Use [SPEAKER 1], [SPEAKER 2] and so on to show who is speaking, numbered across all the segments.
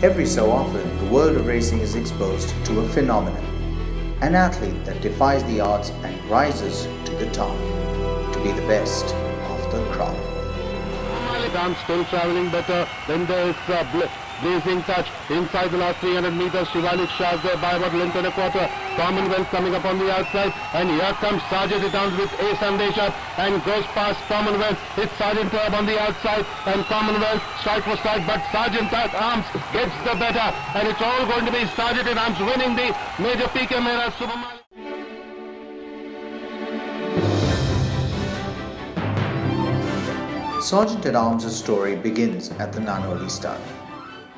[SPEAKER 1] Every so often, the world of racing is exposed to a phenomenon. An athlete that defies the odds and rises to the top to be the best of the crop.
[SPEAKER 2] I'm still travelling better. Then there's blazing touch inside the last 300 meters. Shivalik Shah there by about a length and a quarter. Commonwealth coming up on the outside, and here comes Serjeant At Arms with a Sunday shot and goes past Commonwealth. It's Serjeant on the outside and Commonwealth strike for strike, but Serjeant At Arms gets the better, and it's all going to be Serjeant At Arms winning the Major PK Mera Superman.
[SPEAKER 1] Serjeant At Arms' story begins at the Nanoli stud.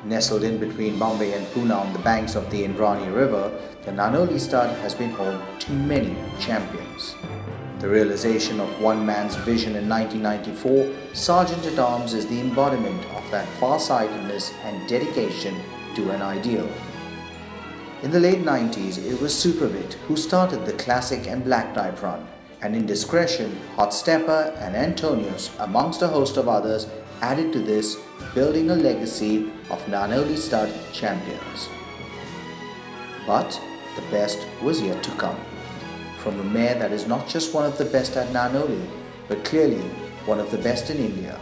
[SPEAKER 1] Nestled in between Bombay and Pune on the banks of the Indrani River, the Nanoli stud has been home to many champions. The realization of one man's vision in 1994, Serjeant At Arms is the embodiment of that far-sightedness and dedication to an ideal. In the late 90s, it was Supervit who started the classic and black type run, and Indiscretion, Hot Stepper and Antonius, amongst a host of others, added to this, building a legacy of Nanoli stud champions. But the best was yet to come, from a mare that is not just one of the best at Nanoli, but clearly one of the best in India,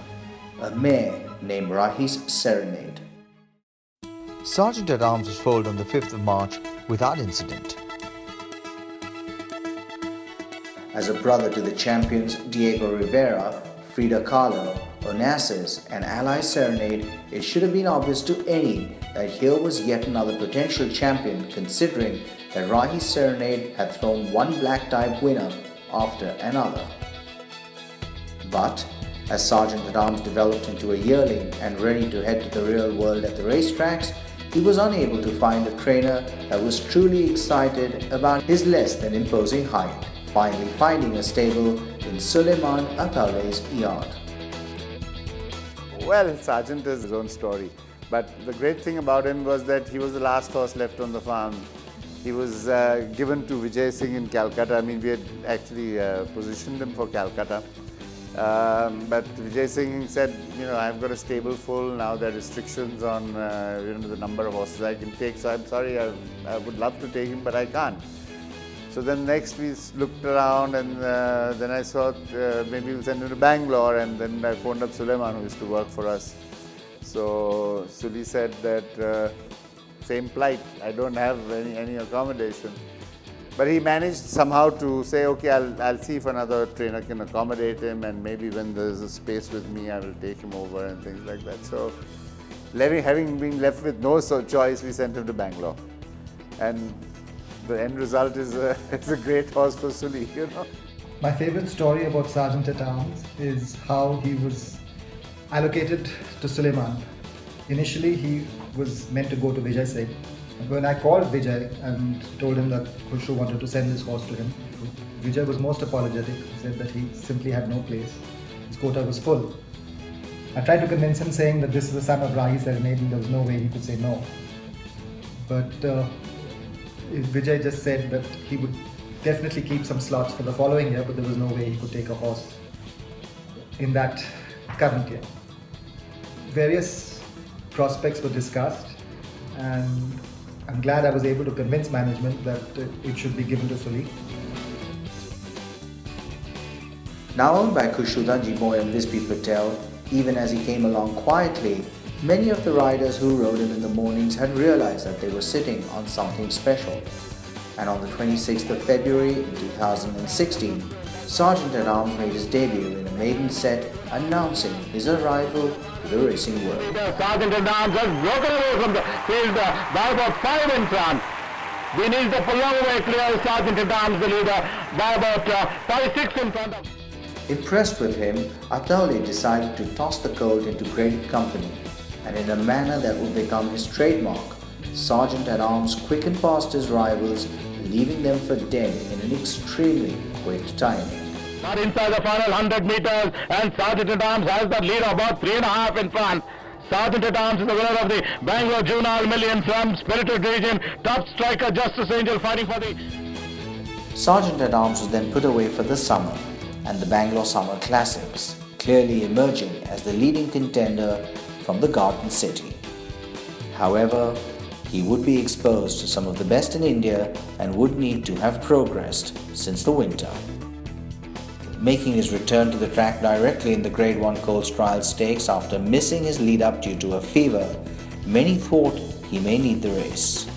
[SPEAKER 1] a mare named Rahi's Serenade. Serjeant At Arms was foaled on the 5th of March without incident. As a brother to the champions Diego Rivera, Frida Kahlo, Onassis and Ally Serenade, it should have been obvious to any that here was yet another potential champion, considering that Rahi's Serenade had thrown one black type winner after another. But as Serjeant At Arms developed into a yearling and ready to head to the real world at the racetracks, he was unable to find a trainer that was truly excited about his less than imposing height, finally finding a stable in Suleiman Ataule's yard.
[SPEAKER 3] Well, Sergeant is his own story, but the great thing about him was that he was the last horse left on the farm. He was given to Vijay Singh in Calcutta. I mean, we had actually positioned him for Calcutta. But Vijay Singh said, you know, I've got a stable full, now there are restrictions on the number of horses I can take, so I'm sorry, I would love to take him, but I can't. So then next we looked around, and then I thought maybe we'll send him to Bangalore, and then I phoned up Suleiman, who used to work for us. So Suli said that same plight, I don't have any accommodation. But he managed somehow to say, okay, I'll see if another trainer can accommodate him, and maybe when there's a space with me, I will take him over and things like that. So having been left with no choice, we sent him to Bangalore. And the end result is a great horse for Suli, you know.
[SPEAKER 4] My favorite story about Serjeant At Arms is how he was allocated to Suleiman. Initially, he was meant to go to Vijay Singh. When I called Vijay and told him that Khushu wanted to send this horse to him, Vijay was most apologetic. He said that he simply had no place. His quota was full. I tried to convince him, saying that this is the son of Rahi Serenade and there was no way he could say no. But Vijay just said that he would definitely keep some slots for the following year, but there was no way he could take a horse in that current year. Various prospects were discussed, and I'm glad I was able to convince management that it should be given to Suli.
[SPEAKER 1] Now owned by Khushuda Jimoy and Vispi Patel, even as he came along quietly, many of the riders who rode him in the mornings had realized that they were sitting on something special. And on the 26th of February in 2016, Serjeant At Arms made his debut in a maiden set, announcing his arrival to the racing world.
[SPEAKER 2] Serjeant At Arms has broken away from the field by about 5 in front. We need the pull away clear. Serjeant At Arms the leader by about 5-6 in front of.
[SPEAKER 1] Impressed with him, Ataule decided to toss the colt into great company, and in a manner that would become his trademark, Serjeant At Arms quickened past his rivals, leaving them for dead in an extremely quick time.
[SPEAKER 2] Not inside the final 100 meters, and Serjeant At Arms has the lead of about 3.5 in front. Serjeant At Arms is the winner of the Bangalore Juvenile Million from Spirited Region. Top striker Justice Angel fighting for the...
[SPEAKER 1] Serjeant At Arms was then put away for the summer and the Bangalore Summer Classics, clearly emerging as the leading contender from the Garden City. However, he would be exposed to some of the best in India and would need to have progressed since the winter. Making his return to the track directly in the Grade 1 Colts Trial Stakes after missing his lead-up due to a fever, many thought he may need the race.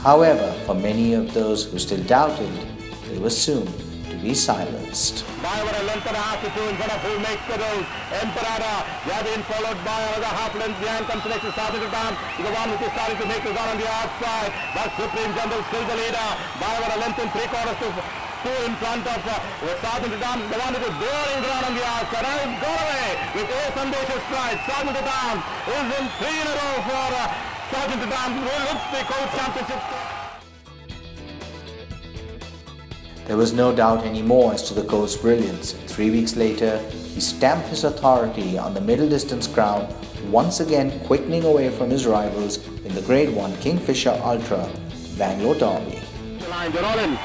[SPEAKER 1] However, for many of those who still doubted, they were soon to be silenced.
[SPEAKER 2] By over a length and a half to two in front of who makes the road. Emperada, Yadin followed by another half length behind comes the next Serjant At Arms, the one which is starting to make his run on the outside. But Supreme General still the leader. By over a length and 3/4 to two in front of Serjant At Arms, the one which is daring run on the outside. And got away with Ace Ambitious Stride. Serjant At Arms is in 3 in a row for Serjant At Arms, who looks the Colts Championship.
[SPEAKER 1] There was no doubt anymore as to the Colts' brilliance. 3 weeks later, he stamped his authority on the middle distance crown, once again quickening away from his rivals in the Grade 1 Kingfisher Ultra Bangalore Derby.
[SPEAKER 2] The lines are all in.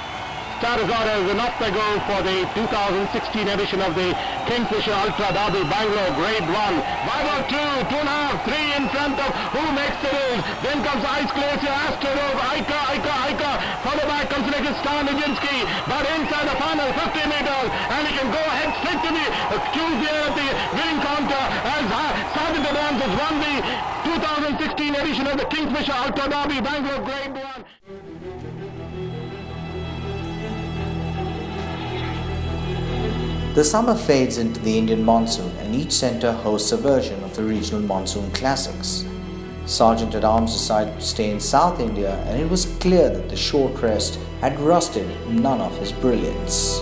[SPEAKER 2] Status orders and off they go for the 2016 edition of the Kingfisher Ultra Derby Bangalore Grade 1. By about 2, 2.5, 3 in front of who makes the rules. Then comes Ice Glacier, Astrolove, Ica. Followed by comes the next Star Nijinsky. But inside the final 50 meters, and he can go ahead straight to the queues here at the winning counter as Serjant At Arms has won the 2016 edition of the Kingfisher Ultra Derby Bangalore Grade 1.
[SPEAKER 1] The summer fades into the Indian monsoon and each centre hosts a version of the regional monsoon classics. Serjant At Arms decided to stay in South India and it was clear that the short rest had rusted none of his brilliance.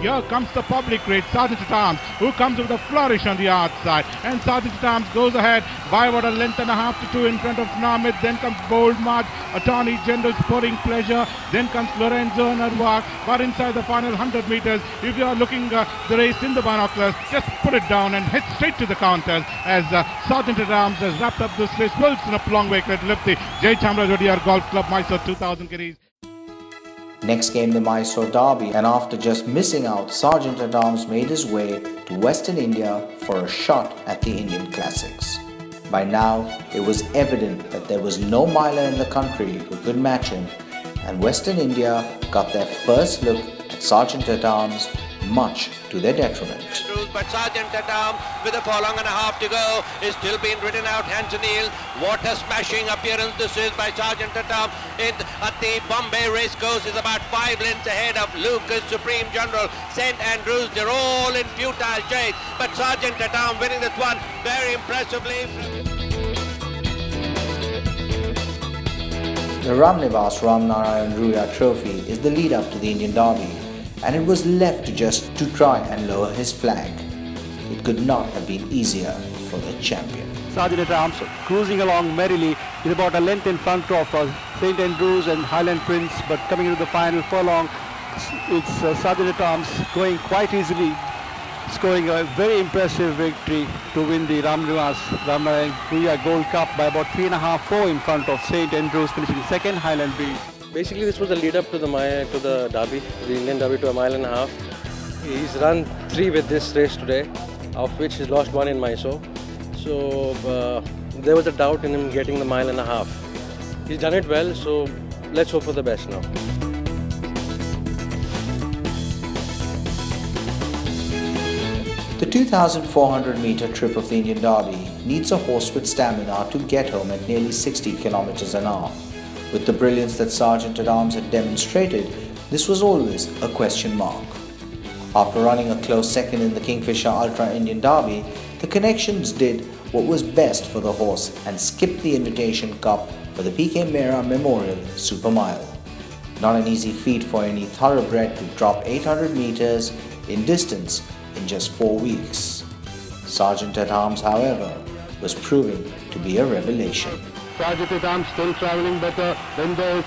[SPEAKER 5] Here comes the public great Serjant At Arms, who comes with a flourish on the outside, and Serjant At Arms goes ahead by about a length and a half to 2 in front of Namit. Then comes Bold March, Attorney General Sporting Pleasure, then comes Lorenzo Narvac. But inside the final 100 meters, if you are looking the race in the binoculars, just put it down and head straight to the counters as Serjant At Arms has wrapped up this race. Wilson up long way, to lift the Jai Chamarajodiar Golf Club Mysore 2000 Guineas.
[SPEAKER 1] Next came the Mysore Derby, and after just missing out, Serjant At Arms made his way to Western India for a shot at the Indian Classics. By now, it was evident that there was no miler in the country who could match him, and Western India got their first look at Serjant At Arms, much to their detriment.
[SPEAKER 6] But Serjant At Arms, with a furlong and a half to go, is still being ridden out hands and heels. What a smashing appearance this is by Serjant At Arms. At the Bombay Racecourse is about 5 lengths ahead of Lucas, Supreme General, St. Andrews. They're all in futile chase, but Serjant At Arms winning this one very impressively.
[SPEAKER 1] The Ramnivas Ramnarayan Ruya Trophy is the lead-up to the Indian Derby, and it was left to try and lower his flag. It could not have been easier for the champion.
[SPEAKER 7] Serjant At Arms cruising along merrily with about a length in front of St. Andrews and Highland Prince, but coming into the final furlong, it's Serjant At Arms going quite easily, scoring a very impressive victory to win the Ramnivas Ramnarayan Ruya Gold Cup by about 3.5, 4 in front of St. Andrews, finishing second, Highland Breeze.
[SPEAKER 8] Basically, this was the lead up to the Derby, the Indian Derby, to a mile and a half. He's run 3 with this race today, of which he's lost 1 in Mysore. So there was a doubt in him getting the mile and a half. He's done it well, so let's hope for the best now.
[SPEAKER 1] The 2,400-metre trip of the Indian Derby needs a horse with stamina to get home at nearly 60 km an hour. With the brilliance that Serjant At Arms had demonstrated, this was always a question mark. After running a close second in the Kingfisher Ultra Indian Derby, the Connections did what was best for the horse and skipped the Invitation Cup for the PK Mehra Memorial Super Mile. Not an easy feat for any thoroughbred to drop 800 meters in distance in just 4 weeks. Serjant At Arms, however, was proving to be a revelation.
[SPEAKER 2] Serjant At Arms still travelling better. Then there's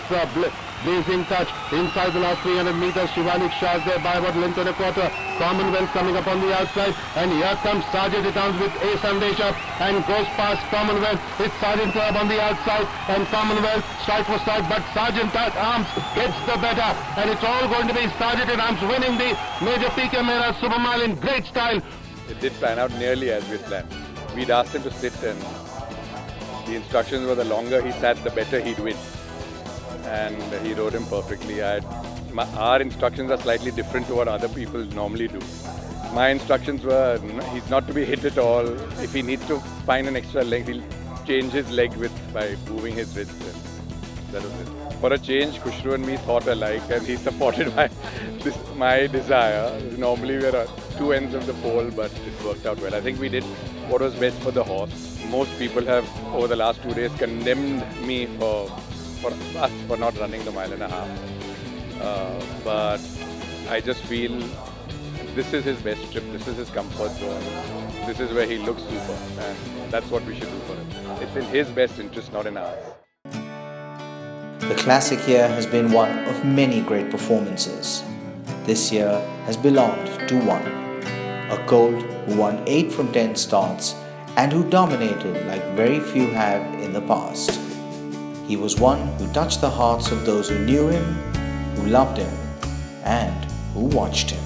[SPEAKER 2] Blazing Touch inside the last 300 meters. Shivalik Shah there by about length and a quarter. Commonwealth coming up on the outside, and here comes Serjant At Arms with Ace Andesha and goes past Commonwealth. It's Serjant At Arms on the outside, and Commonwealth strike for strike, but Serjant At Arms gets the better, and it's all going to be Serjant At Arms winning the Major PK Mehra Super Mile in great style.
[SPEAKER 9] It did plan out nearly as we planned. We'd asked him to sit and The instructions were the longer he sat, the better he'd win. And he rode him perfectly. Our instructions are slightly different to what other people normally do. My instructions were, he's not to be hit at all. If he needs to find an extra leg, he'll change his leg width by moving his wrist. That was it. For a change, Khushru and me thought alike, and he supported my desire. Normally we're at two ends of the pole, but it worked out well. I think we did what was best for the horse. Most people have, over the last 2 days, condemned me for us for not running the 1.5 miles. But I just feel this is his best trip, this is his comfort zone, this is where he looks super, and that's what we should do for him. It's in his best interest, not in ours.
[SPEAKER 1] The classic year has been one of many great performances. This year has belonged to one, a colt who won 8 from 10 starts and who dominated like very few have in the past. He was one who touched the hearts of those who knew him, who loved him, and who watched him.